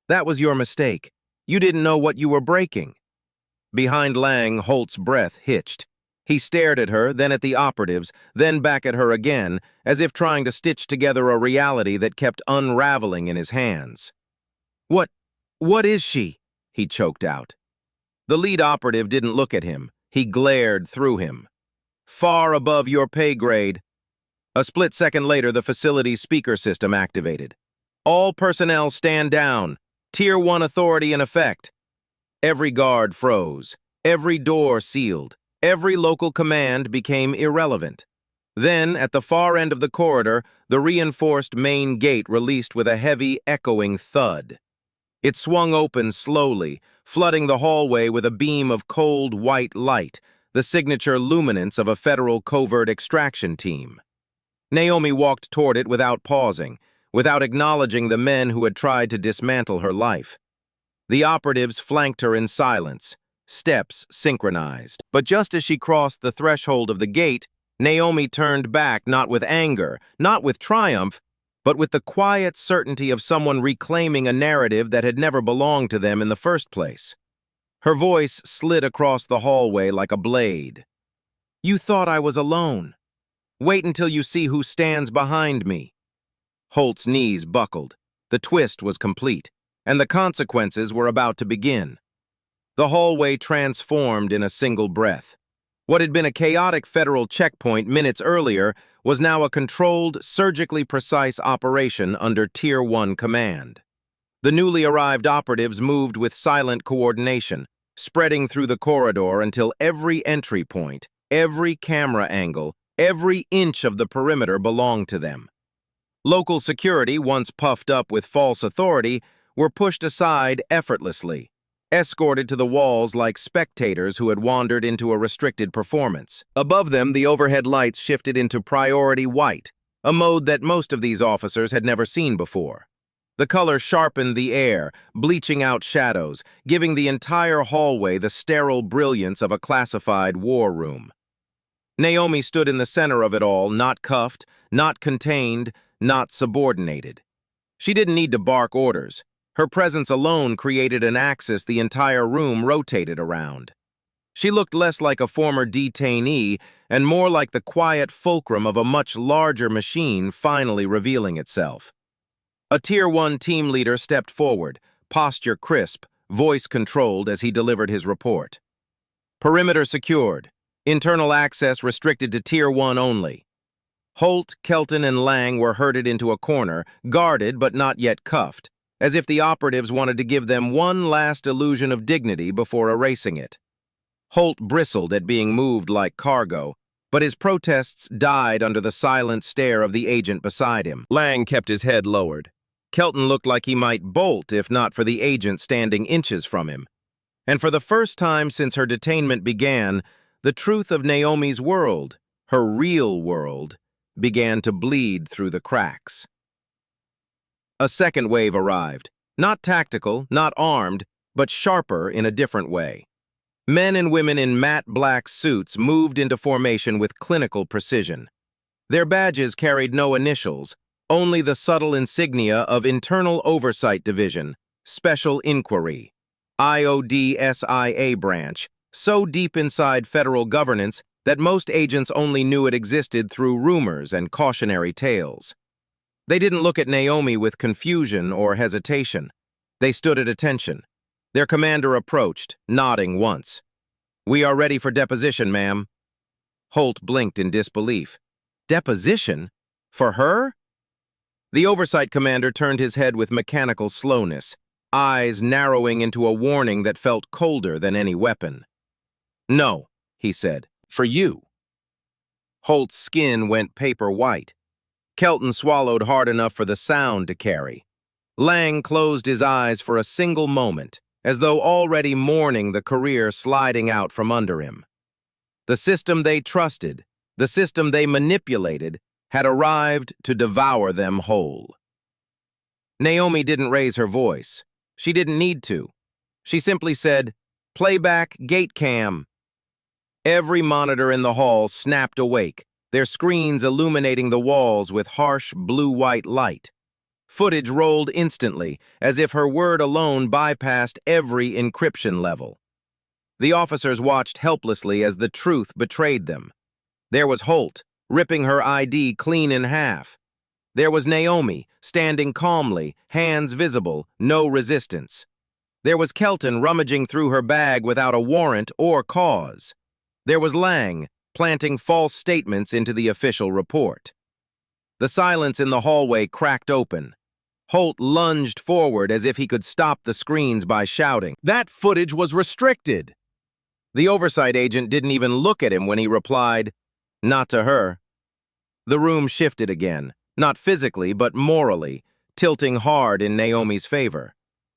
"That was your mistake. You didn't know what you were breaking." Behind Lang, Holt's breath hitched. He stared at her, then at the operatives, then back at her again, as if trying to stitch together a reality that kept unraveling in his hands. What is she?" he choked out. The lead operative didn't look at him. He glared through him. "Far above your pay grade." A split second later, the facility's speaker system activated. "All personnel stand down. Tier 1 authority in effect." Every guard froze. Every door sealed. Every local command became irrelevant. Then, at the far end of the corridor, the reinforced main gate released with a heavy, echoing thud. It swung open slowly, flooding the hallway with a beam of cold, white light, the signature luminance of a federal covert extraction team. Naomi walked toward it without pausing, without acknowledging the men who had tried to dismantle her life. The operatives flanked her in silence, steps synchronized. But just as she crossed the threshold of the gate, Naomi turned back, not with anger, not with triumph, but with the quiet certainty of someone reclaiming a narrative that had never belonged to them in the first place. Her voice slid across the hallway like a blade. "You thought I was alone. Wait until you see who stands behind me. Holt's knees buckled. The twist was complete, and the consequences were about to begin. The hallway transformed in a single breath. What had been a chaotic federal checkpoint minutes earlier was now a controlled, surgically precise operation under Tier 1 command. The newly arrived operatives moved with silent coordination, spreading through the corridor until every entry point, every camera angle, every inch of the perimeter belonged to them. Local security, once puffed up with false authority, were pushed aside effortlessly, escorted to the walls like spectators who had wandered into a restricted performance. Above them, the overhead lights shifted into priority white, a mode that most of these officers had never seen before. The color sharpened the air, bleaching out shadows, giving the entire hallway the sterile brilliance of a classified war room. Naomi stood in the center of it all, not cuffed, not contained, not subordinated. She didn't need to bark orders. Her presence alone created an axis the entire room rotated around. She looked less like a former detainee and more like the quiet fulcrum of a much larger machine finally revealing itself. A Tier 1 team leader stepped forward, posture crisp, voice controlled as he delivered his report. Perimeter secured. Internal access restricted to Tier 1 only. Holt, Kelton, and Lang were herded into a corner, guarded but not yet cuffed, as if the operatives wanted to give them one last illusion of dignity before erasing it. Holt bristled at being moved like cargo, but his protests died under the silent stare of the agent beside him. Lang kept his head lowered. Kelton looked like he might bolt if not for the agent standing inches from him. And for the first time since her detainment began, the truth of Naomi's world, her real world, began to bleed through the cracks. A second wave arrived, not tactical, not armed, but sharper in a different way. Men and women in matte black suits moved into formation with clinical precision. Their badges carried no initials, only the subtle insignia of Internal Oversight Division, Special Inquiry, IODSIA branch, so deep inside federal governance that most agents only knew it existed through rumors and cautionary tales. They didn't look at Naomi with confusion or hesitation. They stood at attention. Their commander approached, nodding once. "We are ready for deposition, ma'am." Holt blinked in disbelief. Deposition? For her? The oversight commander turned his head with mechanical slowness, eyes narrowing into a warning that felt colder than any weapon. "No," he said, "for you." Holt's skin went paper white. Kelton swallowed hard enough for the sound to carry. Lang closed his eyes for a single moment, as though already mourning the career sliding out from under him. The system they trusted, the system they manipulated, had arrived to devour them whole. Naomi didn't raise her voice. She didn't need to. She simply said, "Playback gate cam." Every monitor in the hall snapped awake, their screens illuminating the walls with harsh blue-white light. Footage rolled instantly, as if her word alone bypassed every encryption level. The officers watched helplessly as the truth betrayed them. There was Holt, ripping her ID clean in half. There was Naomi, standing calmly, hands visible, no resistance. There was Kelton rummaging through her bag without a warrant or cause. There was Lang, planting false statements into the official report. The silence in the hallway cracked open. Holt lunged forward as if he could stop the screens by shouting, "That footage was restricted!" The oversight agent didn't even look at him when he replied, "Not to her." The room shifted again, not physically but morally, tilting hard in Naomi's favor.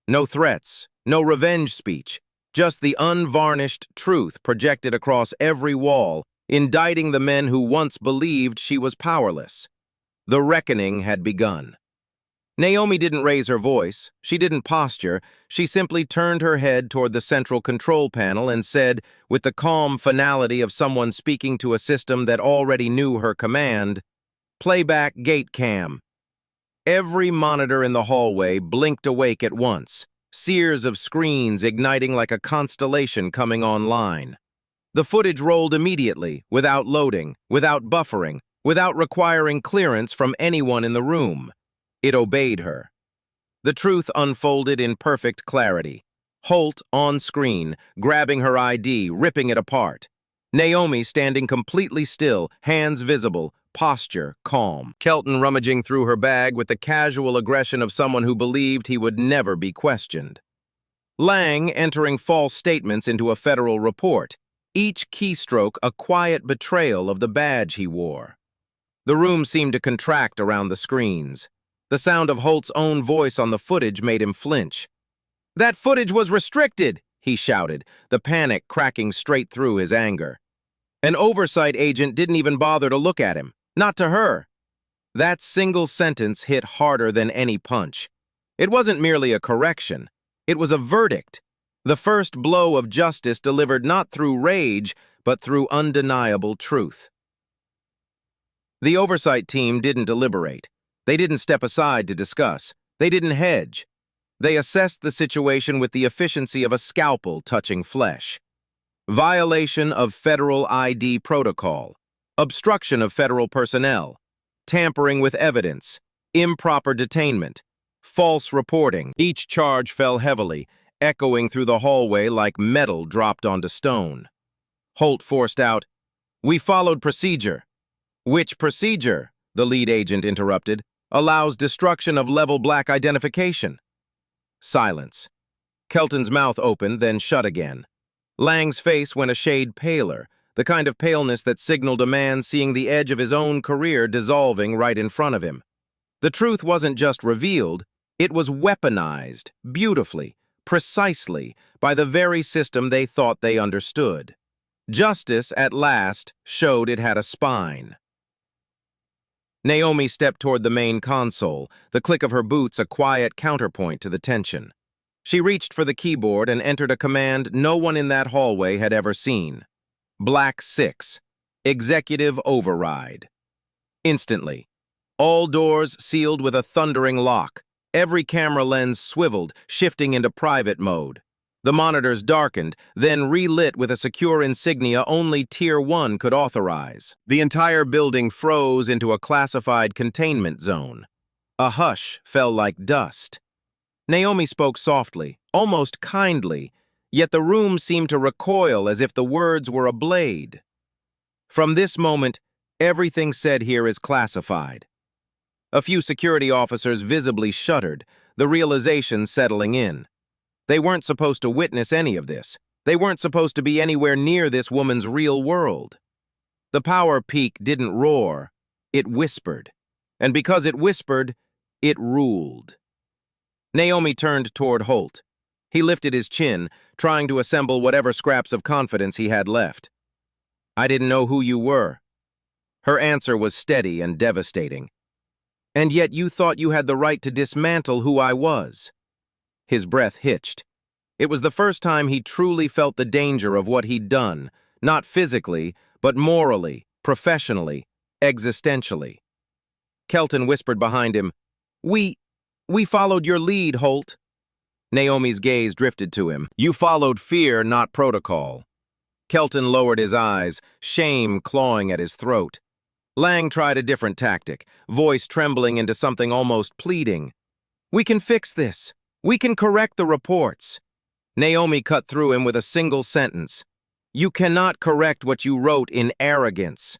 No threats, no revenge speech, just the unvarnished truth projected across every wall, indicting the men who once believed she was powerless. The reckoning had begun. Naomi didn't raise her voice, she didn't posture, she simply turned her head toward the central control panel and said, with the calm finality of someone speaking to a system that already knew her command, "Playback gate cam." Every monitor in the hallway blinked awake at once, sears of screens igniting like a constellation coming online. The footage rolled immediately, without loading, without buffering, without requiring clearance from anyone in the room. It obeyed her. The truth unfolded in perfect clarity. Holt on screen, grabbing her ID, ripping it apart. Naomi standing completely still, hands visible, posture calm. Kelton rummaging through her bag with the casual aggression of someone who believed he would never be questioned. Lang entering false statements into a federal report, each keystroke a quiet betrayal of the badge he wore. The room seemed to contract around the screens. The sound of Holt's own voice on the footage made him flinch. "That footage was restricted!" he shouted, the panic cracking straight through his anger. An oversight agent didn't even bother to look at him, not to her. That single sentence hit harder than any punch. It wasn't merely a correction. It was a verdict, the first blow of justice delivered not through rage, but through undeniable truth. The oversight team didn't deliberate. They didn't step aside to discuss. They didn't hedge. They assessed the situation with the efficiency of a scalpel touching flesh. Violation of federal ID protocol, obstruction of federal personnel, tampering with evidence, improper detainment, false reporting. Each charge fell heavily, echoing through the hallway like metal dropped onto stone. Holt forced out, "We followed procedure." "Which procedure?" the lead agent interrupted. "Allows destruction of level black identification." Silence. Kelton's mouth opened, then shut again. Lang's face went a shade paler, the kind of paleness that signaled a man seeing the edge of his own career dissolving right in front of him. The truth wasn't just revealed, it was weaponized, beautifully, precisely, by the very system they thought they understood. Justice, at last, showed it had a spine. Naomi stepped toward the main console, the click of her boots a quiet counterpoint to the tension. She reached for the keyboard and entered a command no one in that hallway had ever seen. Black 6. Executive Override. Instantly, all doors sealed with a thundering lock. Every camera lens swiveled, shifting into private mode. The monitors darkened, then relit with a secure insignia only Tier 1 could authorize. The entire building froze into a classified containment zone. A hush fell like dust. Naomi spoke softly, almost kindly, yet the room seemed to recoil as if the words were a blade. "From this moment, everything said here is classified." A few security officers visibly shuddered, the realization settling in. They weren't supposed to witness any of this. They weren't supposed to be anywhere near this woman's real world. The power peak didn't roar, it whispered. And because it whispered, it ruled. Naomi turned toward Holt. He lifted his chin, trying to assemble whatever scraps of confidence he had left. "I didn't know who you were." Her answer was steady and devastating. "And yet you thought you had the right to dismantle who I was." His breath hitched. It was the first time he truly felt the danger of what he'd done, not physically, but morally, professionally, existentially. Kelton whispered behind him, We followed your lead, Holt." Naomi's gaze drifted to him. "You followed fear, not protocol." Kelton lowered his eyes, shame clawing at his throat. Lang tried a different tactic, voice trembling into something almost pleading. "We can fix this. We can correct the reports." Naomi cut through him with a single sentence. "You cannot correct what you wrote in arrogance."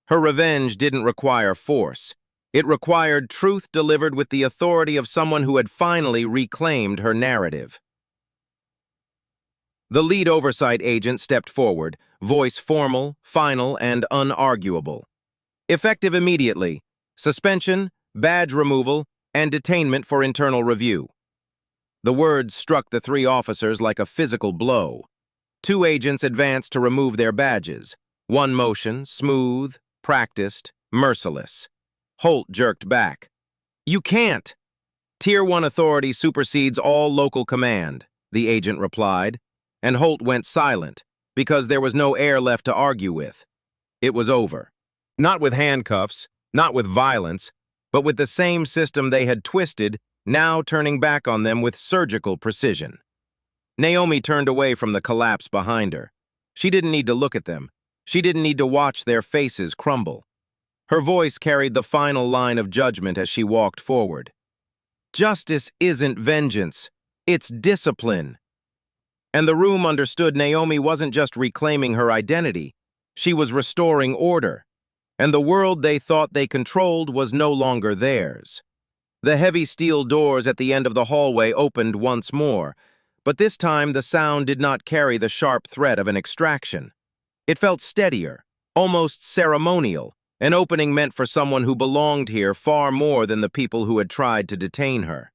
Her revenge didn't require force. It required truth delivered with the authority of someone who had finally reclaimed her narrative. The lead oversight agent stepped forward, voice formal, final, and unarguable. "Effective immediately. Suspension, badge removal, and detainment for internal review." The words struck the three officers like a physical blow. Two agents advanced to remove their badges. One motion, smooth, practiced, merciless. Holt jerked back. "You can't." "Tier 1 authority supersedes all local command," the agent replied, and Holt went silent, because there was no air left to argue with. It was over. Not with handcuffs, not with violence, but with the same system they had twisted, now turning back on them with surgical precision. Naomi turned away from the collapse behind her. She didn't need to look at them. She didn't need to watch their faces crumble. Her voice carried the final line of judgment as she walked forward. Justice isn't vengeance, it's discipline. And the room understood Naomi wasn't just reclaiming her identity, she was restoring order. And the world they thought they controlled was no longer theirs. The heavy steel doors at the end of the hallway opened once more, but this time the sound did not carry the sharp threat of an extraction. It felt steadier, almost ceremonial. An opening meant for someone who belonged here far more than the people who had tried to detain her.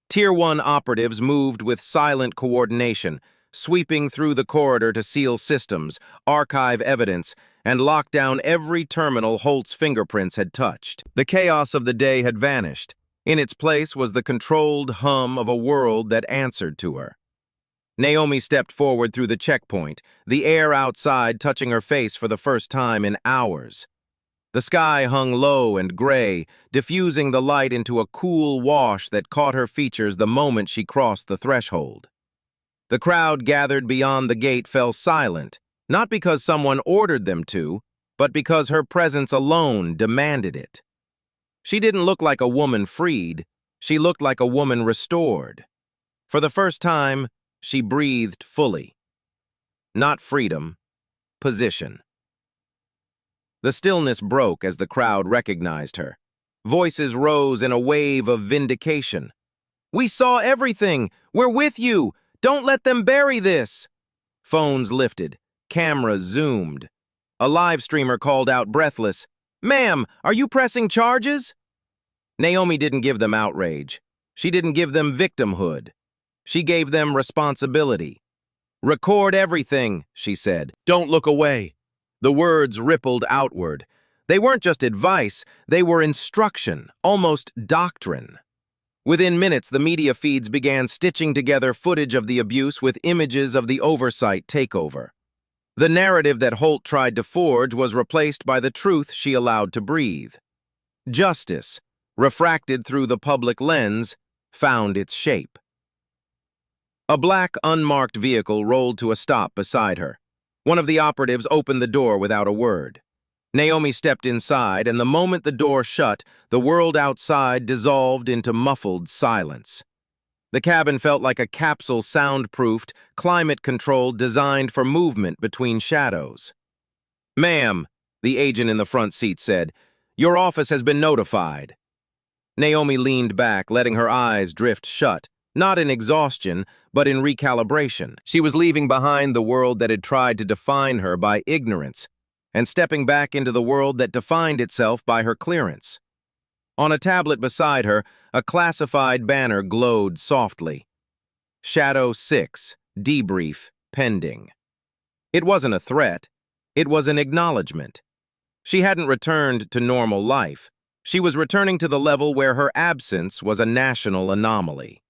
Tier 1 operatives moved with silent coordination, sweeping through the corridor to seal systems, archive evidence, and lock down every terminal Holt's fingerprints had touched. The chaos of the day had vanished. In its place was the controlled hum of a world that answered to her. Naomi stepped forward through the checkpoint, the air outside touching her face for the first time in hours. The sky hung low and gray, diffusing the light into a cool wash that caught her features the moment she crossed the threshold. The crowd gathered beyond the gate fell silent, not because someone ordered them to, but because her presence alone demanded it. She didn't look like a woman freed, she looked like a woman restored. For the first time, she breathed fully. Not freedom, position. The stillness broke as the crowd recognized her. Voices rose in a wave of vindication. "We saw everything! We're with you! Don't let them bury this!" Phones lifted. Cameras zoomed. A live streamer called out breathless, "Ma'am, are you pressing charges?" Naomi didn't give them outrage. She didn't give them victimhood. She gave them responsibility. "Record everything," she said. "Don't look away." The words rippled outward. They weren't just advice, they were instruction, almost doctrine. Within minutes, the media feeds began stitching together footage of the abuse with images of the oversight takeover. The narrative that Holt tried to forge was replaced by the truth she allowed to breathe. Justice, refracted through the public lens, found its shape. A black, unmarked vehicle rolled to a stop beside her. One of the operatives opened the door without a word. Naomi stepped inside, and the moment the door shut, the world outside dissolved into muffled silence. The cabin felt like a capsule soundproofed, climate-controlled, designed for movement between shadows. "Ma'am," the agent in the front seat said, "your office has been notified." Naomi leaned back, letting her eyes drift shut, not in exhaustion, but in recalibration. She was leaving behind the world that had tried to define her by ignorance, and stepping back into the world that defined itself by her clearance. On a tablet beside her, a classified banner glowed softly. Shadow 6, debrief, pending. It wasn't a threat, it was an acknowledgement. She hadn't returned to normal life. She was returning to the level where her absence was a national anomaly.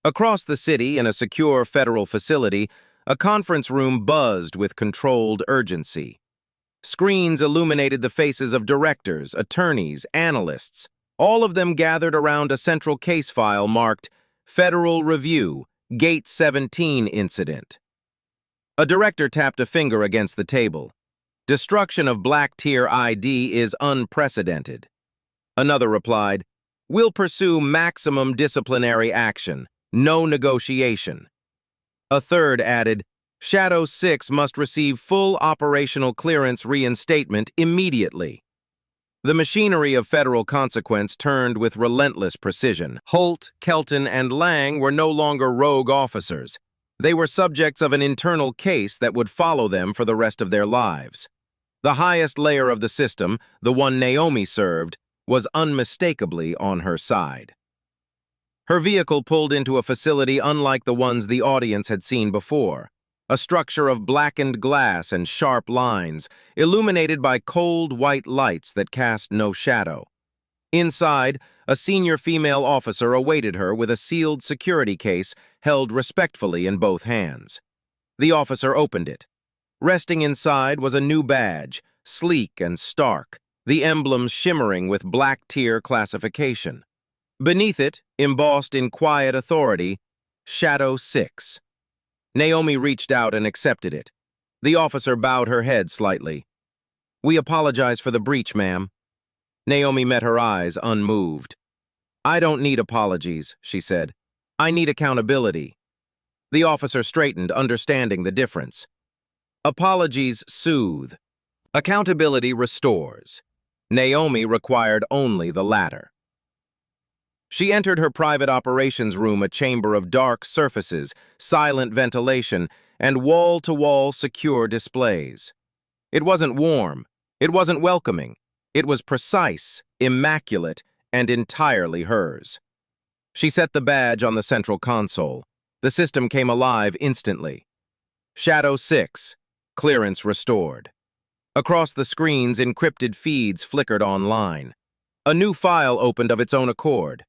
Across the city, in a secure federal facility, a conference room buzzed with controlled urgency. Screens illuminated the faces of directors, attorneys, analysts, all of them gathered around a central case file marked Federal Review, Gate 17 Incident. A director tapped a finger against the table. "Destruction of Black Tier ID is unprecedented." Another replied, "We'll pursue maximum disciplinary action. No negotiation." A third added, "Shadow 6 must receive full operational clearance reinstatement immediately." The machinery of federal consequence turned with relentless precision. Holt, Kelton, and Lang were no longer rogue officers. They were subjects of an internal case that would follow them for the rest of their lives. The highest layer of the system, the one Naomi served, was unmistakably on her side. Her vehicle pulled into a facility unlike the ones the audience had seen before, a structure of blackened glass and sharp lines, illuminated by cold white lights that cast no shadow. Inside, a senior female officer awaited her with a sealed security case held respectfully in both hands. The officer opened it. Resting inside was a new badge, sleek and stark, the emblem shimmering with Black Tier classification. Beneath it, embossed in quiet authority, Shadow 6. Naomi reached out and accepted it. The officer bowed her head slightly. "We apologize for the breach, ma'am." Naomi met her eyes, unmoved. "I don't need apologies," she said. "I need accountability." The officer straightened, understanding the difference. Apologies soothe. Accountability restores. Naomi required only the latter. She entered her private operations room, a chamber of dark surfaces, silent ventilation, and wall-to-wall secure displays. It wasn't warm. It wasn't welcoming. It was precise, immaculate, and entirely hers. She set the badge on the central console. The system came alive instantly. Shadow 6. Clearance restored. Across the screens, encrypted feeds flickered online. A new file opened of its own accord.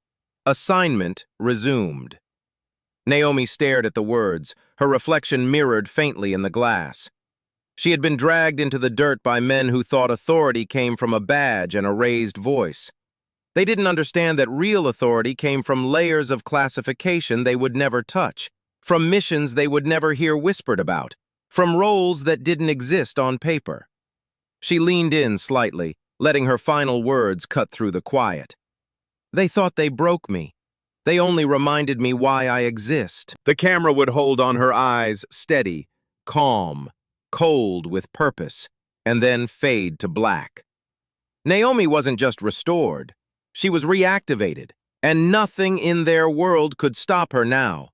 Assignment resumed. Naomi stared at the words, her reflection mirrored faintly in the glass. She had been dragged into the dirt by men who thought authority came from a badge and a raised voice. They didn't understand that real authority came from layers of classification they would never touch, from missions they would never hear whispered about, from roles that didn't exist on paper. She leaned in slightly, letting her final words cut through the quiet. "They thought they broke me. They only reminded me why I exist." The camera would hold on her eyes, steady, calm, cold with purpose, and then fade to black. Naomi wasn't just restored. She was reactivated, and nothing in their world could stop her now.